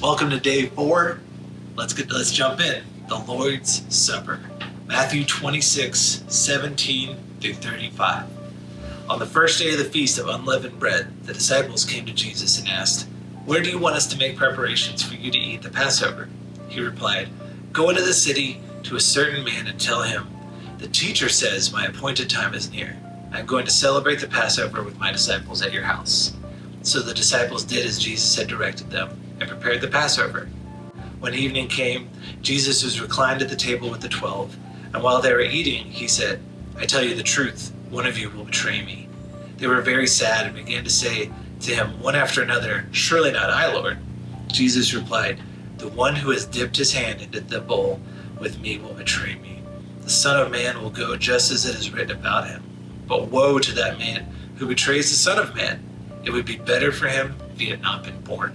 Welcome to day 4. Let's jump in. The Lord's Supper. Matthew 26, 17 through 35. On the first day of the Feast of Unleavened Bread, the disciples came to Jesus and asked, "Where do you want us to make preparations for you to eat the Passover?" He replied, "Go into the city to a certain man and tell him, 'The teacher says my appointed time is near. I'm going to celebrate the Passover with my disciples at your house.'" So the disciples did as Jesus had directed them and prepared the Passover. When evening came, Jesus was reclined at the table with the 12, and while they were eating, he said, "I tell you the truth, one of you will betray me." They were very sad and began to say to him one after another, "Surely not I, Lord." Jesus replied, "The one who has dipped his hand into the bowl with me will betray me. The Son of Man will go just as it is written about him. But woe to that man who betrays the Son of Man. It would be better for him if he had not been born."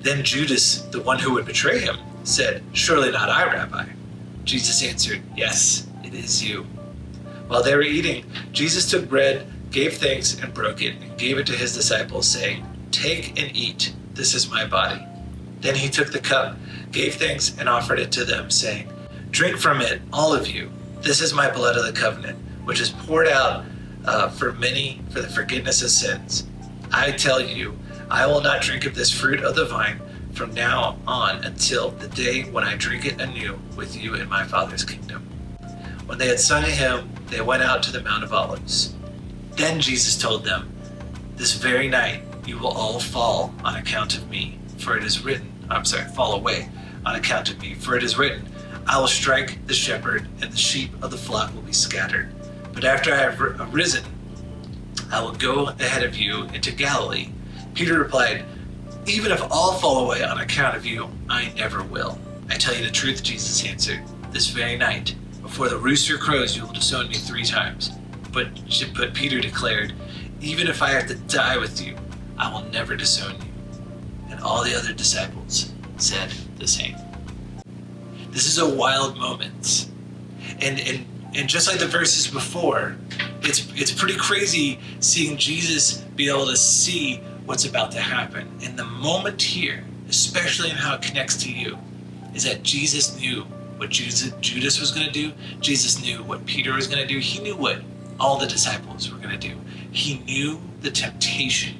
Then Judas, the one who would betray him, said, "Surely not I, Rabbi." Jesus answered, "Yes, it is you." While they were eating, Jesus took bread, gave thanks, and broke it, and gave it to his disciples, saying, "Take and eat. This is my body." Then he took the cup, gave thanks, and offered it to them, saying, "Drink from it, all of you. This is my blood of the covenant, which is poured out for many for the forgiveness of sins. I tell you, I will not drink of this fruit of the vine from now on until the day when I drink it anew with you in my Father's kingdom." When they had sung a hymn, they went out to the Mount of Olives. Then Jesus told them, "This very night you will all fall on account of me, for it is written, fall away on account of me, for it is written, I will strike the shepherd and the sheep of the flock will be scattered. But after I have risen, I will go ahead of you into Galilee." Peter replied, "Even if all fall away on account of you, I never will." "I tell you the truth," Jesus answered, "this very night, before the rooster crows, you will disown me 3 times. But Peter declared, "Even if I have to die with you, I will never disown you." And all the other disciples said the same. This is a wild moment. And just like the verses before, it's pretty crazy seeing Jesus be able to see what's about to happen. And the moment here, especially in how it connects to you, is that Jesus knew what Judas was going to do. Jesus knew what Peter was going to do. He knew what all the disciples were going to do. He knew the temptation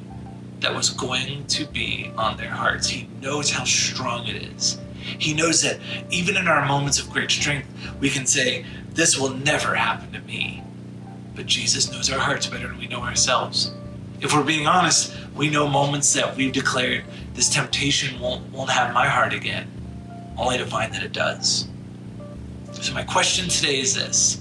that was going to be on their hearts. He knows how strong it is. He knows that even in our moments of great strength, we can say, "This will never happen to me." But Jesus knows our hearts better than we know ourselves. If we're being honest, we know moments that we've declared, "This temptation won't have my heart again," only to find that it does. So my question today is this: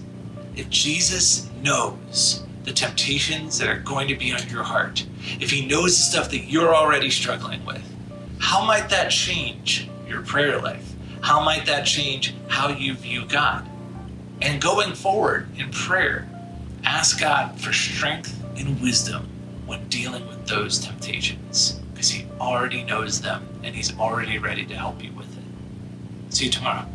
if Jesus knows the temptations that are going to be on your heart, if he knows the stuff that you're already struggling with, how might that change your prayer life? How might that change how you view God? And going forward in prayer, ask God for strength and wisdom when dealing with those temptations, because he already knows them and he's already ready to help you with it. See you tomorrow.